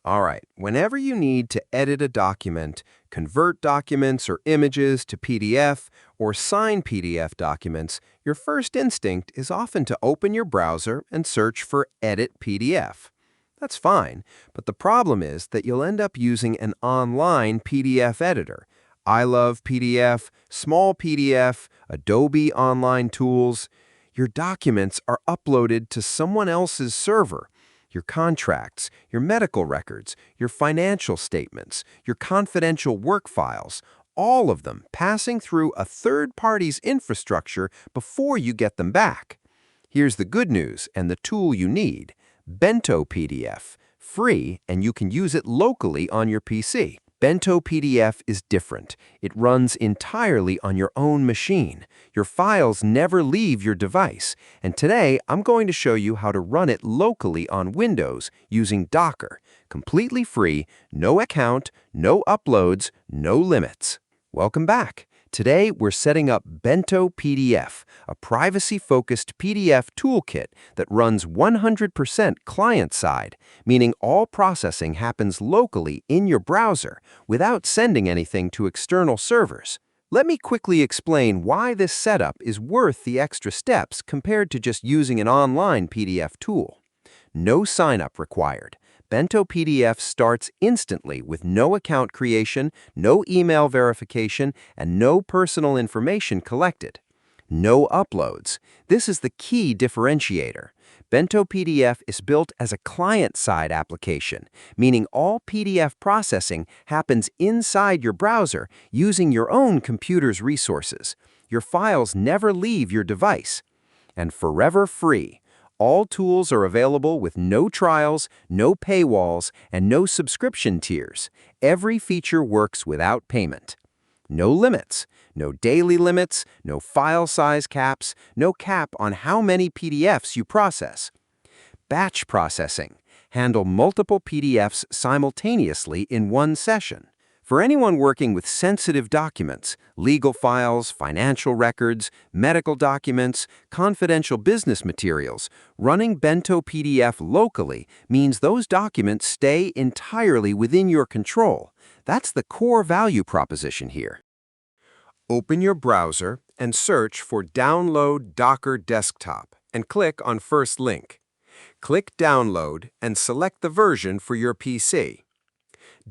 All right, whenever you need to edit a document, convert documents or images to PDF, or sign PDF documents, your first instinct is often to open your browser and search for Edit PDF. That's fine, but the problem is that you'll end up using an online PDF editor. I love PDF, Small PDF, Adobe Online Tools. Your documents are uploaded to someone else's server. Your contracts, your medical records, your financial statements, your confidential work files, all of them passing through a third party's infrastructure before you get them back. Here's the good news and the tool you need: BentoPDF, free, and you can use it locally on your PC. BentoPDF is different. It runs entirely on your own machine. Your files never leave your device. And today, I'm going to show you how to run it locally on Windows using Docker. Completely free, no account, no uploads, no limits. Welcome back. Today, we're setting up BentoPDF, a privacy-focused PDF toolkit that runs 100% client-side, meaning all processing happens locally in your browser without sending anything to external servers. Let me quickly explain why this setup is worth the extra steps compared to just using an online PDF tool. No sign-up required. BentoPDF starts instantly with no account creation, no email verification, and no personal information collected. No uploads. This is the key differentiator. BentoPDF is built as a client-side application, meaning all PDF processing happens inside your browser using your own computer's resources. Your files never leave your device. And forever free. All tools are available with no trials, no paywalls, and no subscription tiers. Every feature works without payment. No limits. No daily limits, no file size caps, no cap on how many PDFs you process. Batch processing. Handle multiple PDFs simultaneously in one session. For anyone working with sensitive documents, legal files, financial records, medical documents, confidential business materials, running BentoPDF locally means those documents stay entirely within your control. That's the core value proposition here. Open your browser and search for Download Docker Desktop and click on first link. Click Download and select the version for your PC.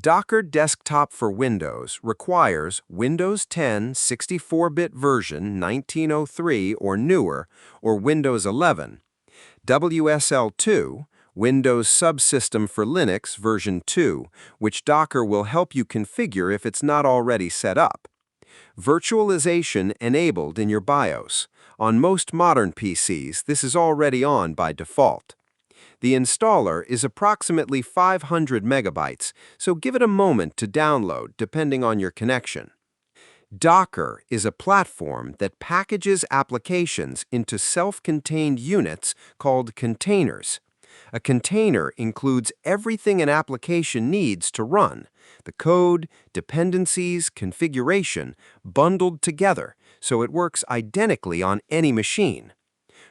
Docker Desktop for Windows requires Windows 10 64-bit version 1903 or newer, or Windows 11, WSL2, Windows Subsystem for Linux version 2, which Docker will help you configure if it's not already set up. Virtualization enabled in your BIOS. On most modern PCs, this is already on by default. The installer is approximately 500 megabytes, so give it a moment to download depending on your connection. Docker is a platform that packages applications into self-contained units called containers. A container includes everything an application needs to run: the code, dependencies, configuration, bundled together, so it works identically on any machine.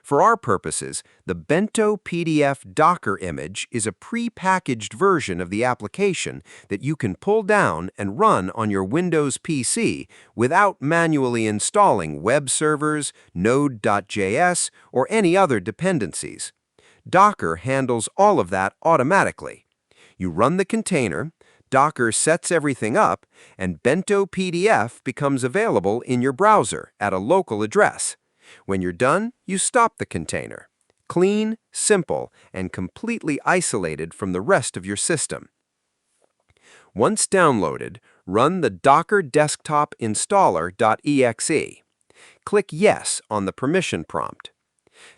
For our purposes, the BentoPDF Docker image is a pre-packaged version of the application that you can pull down and run on your Windows PC without manually installing web servers, Node.js, or any other dependencies. Docker handles all of that automatically. You run the container, Docker sets everything up, and BentoPDF becomes available in your browser at a local address. When you're done, you stop the container. Clean, simple, and completely isolated from the rest of your system. Once downloaded, run the Docker Desktop Installer.exe. Click Yes on the permission prompt.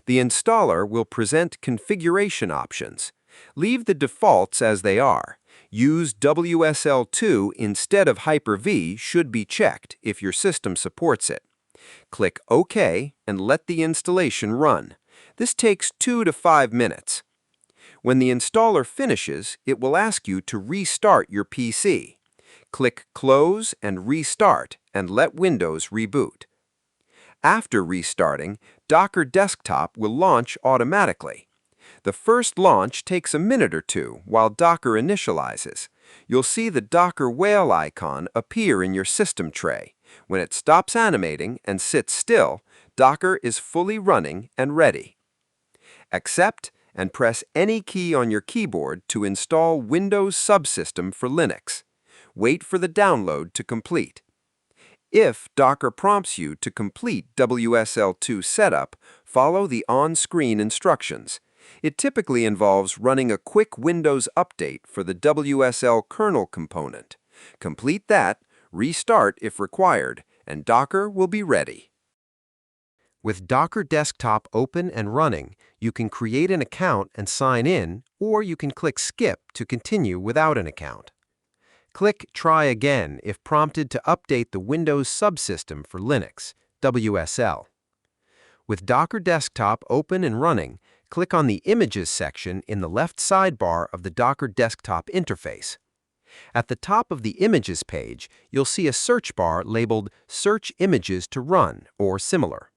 The installer will present configuration options. Leave the defaults as they are. Use WSL2 instead of Hyper-V should be checked if your system supports it. Click OK and let the installation run. This takes 2 to 5 minutes. When the installer finishes, it will ask you to restart your PC. Click Close and Restart and let Windows reboot. After restarting, Docker Desktop will launch automatically. The first launch takes a minute or two while Docker initializes. You'll see the Docker whale icon appear in your system tray. When it stops animating and sits still, Docker is fully running and ready. Accept and press any key on your keyboard to install Windows Subsystem for Linux. Wait for the download to complete. If Docker prompts you to complete WSL2 setup, follow the on-screen instructions. It typically involves running a quick Windows update for the WSL kernel component. Complete that, restart if required, and Docker will be ready. With Docker Desktop open and running, you can create an account and sign in, or you can click Skip to continue without an account. Click Try Again if prompted to update the Windows Subsystem for Linux, WSL. With Docker Desktop open and running, click on the Images section in the left sidebar of the Docker Desktop interface. At the top of the Images page, you'll see a search bar labeled Search Images to Run or similar.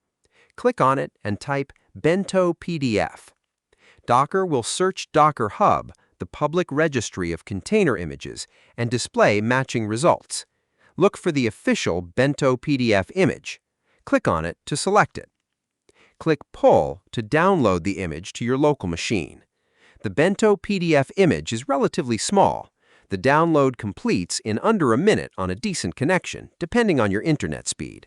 Click on it and type BentoPDF. Docker will search Docker Hub, the public registry of container images, and display matching results. Look for the official BentoPDF image. Click on it to select it. Click Pull to download the image to your local machine. The BentoPDF image is relatively small. The download completes in under a minute on a decent connection, depending on your internet speed.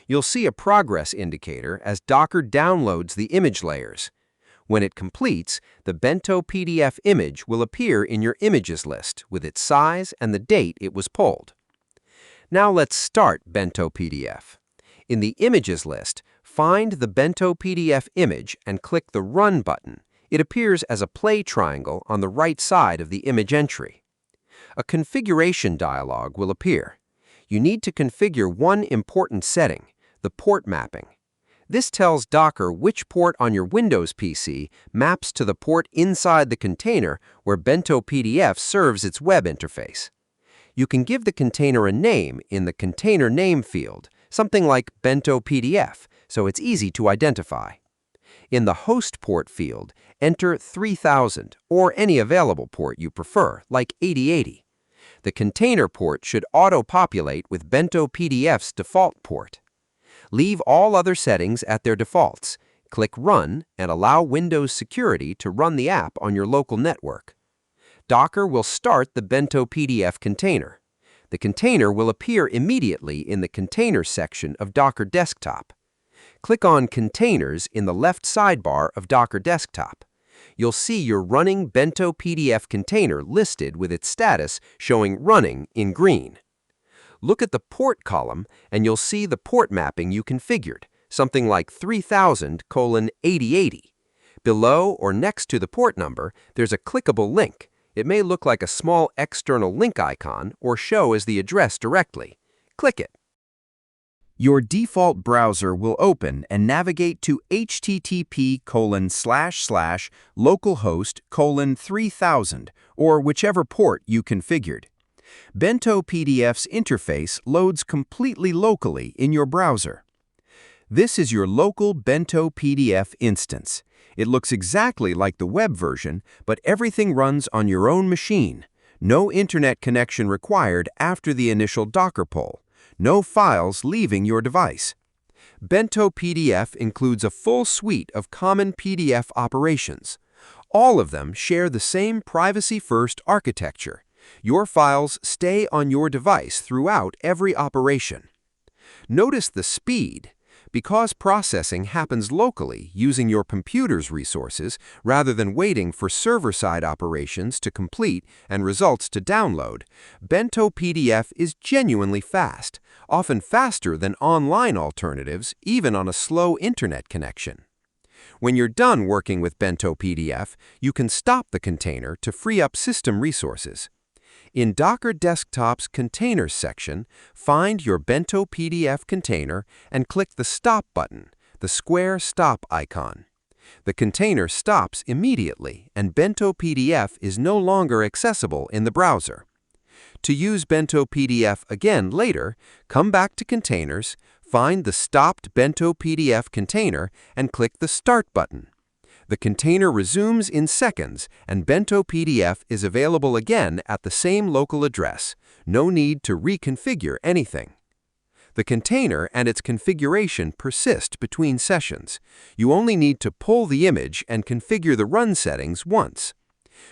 You'll see a progress indicator as Docker downloads the image layers. When it completes, the BentoPDF image will appear in your images list with its size and the date it was pulled. Now let's start BentoPDF. In the Images list, find the BentoPDF image and click the Run button. It appears as a play triangle on the right side of the image entry. A configuration dialog will appear. You need to configure one important setting, the port mapping. This tells Docker which port on your Windows PC maps to the port inside the container where BentoPDF serves its web interface. You can give the container a name in the Container Name field, something like BentoPDF, so it's easy to identify. In the Host Port field, enter 3000 or any available port you prefer, like 8080. The container port should auto-populate with BentoPDF's default port. Leave all other settings at their defaults. Click Run and allow Windows Security to run the app on your local network. Docker will start the BentoPDF container. The container will appear immediately in the Containers section of Docker Desktop. Click on Containers in the left sidebar of Docker Desktop. You'll see your running BentoPDF container listed with its status showing Running in green. Look at the port column and you'll see the port mapping you configured, something like 3000:8080. Below or next to the port number, there's a clickable link. It may look like a small external link icon or show as the address directly. Click it. Your default browser will open and navigate to http://localhost:3000 or whichever port you configured. BentoPDF's interface loads completely locally in your browser. This is your local BentoPDF instance. It looks exactly like the web version, but everything runs on your own machine. No internet connection required after the initial Docker pull. No files leaving your device. BentoPDF includes a full suite of common PDF operations. All of them share the same privacy-first architecture. Your files stay on your device throughout every operation. Notice the speed. Because processing happens locally using your computer's resources rather than waiting for server-side operations to complete and results to download, BentoPDF is genuinely fast, often faster than online alternatives, even on a slow internet connection. When you're done working with BentoPDF, you can stop the container to free up system resources. In Docker Desktop's Containers section, find your BentoPDF container and click the Stop button, the square stop icon. The container stops immediately and BentoPDF is no longer accessible in the browser. To use BentoPDF again later, come back to Containers, find the stopped BentoPDF container, and click the Start button. The container resumes in seconds, and BentoPDF is available again at the same local address. No need to reconfigure anything. The container and its configuration persist between sessions. You only need to pull the image and configure the run settings once.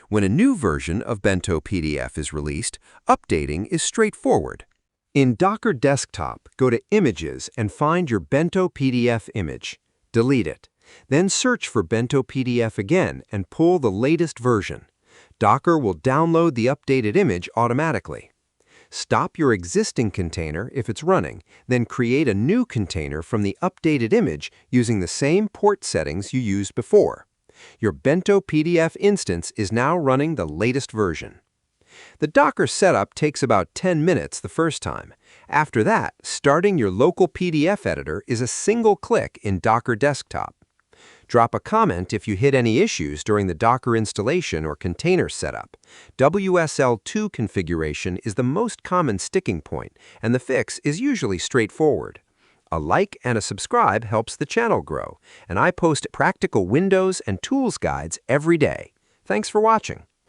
When a new version of BentoPDF is released, updating is straightforward. In Docker Desktop, go to Images and find your BentoPDF image. Delete it. Then search for BentoPDF again and pull the latest version. Docker will download the updated image automatically. Stop your existing container if it's running, then create a new container from the updated image using the same port settings you used before. Your BentoPDF instance is now running the latest version. The Docker setup takes about 10 minutes the first time. After that, starting your local PDF editor is a single click in Docker Desktop. Drop a comment if you hit any issues during the Docker installation or container setup. WSL2 configuration is the most common sticking point, and the fix is usually straightforward. A like and a subscribe helps the channel grow, and I post practical Windows and tools guides every day. Thanks for watching.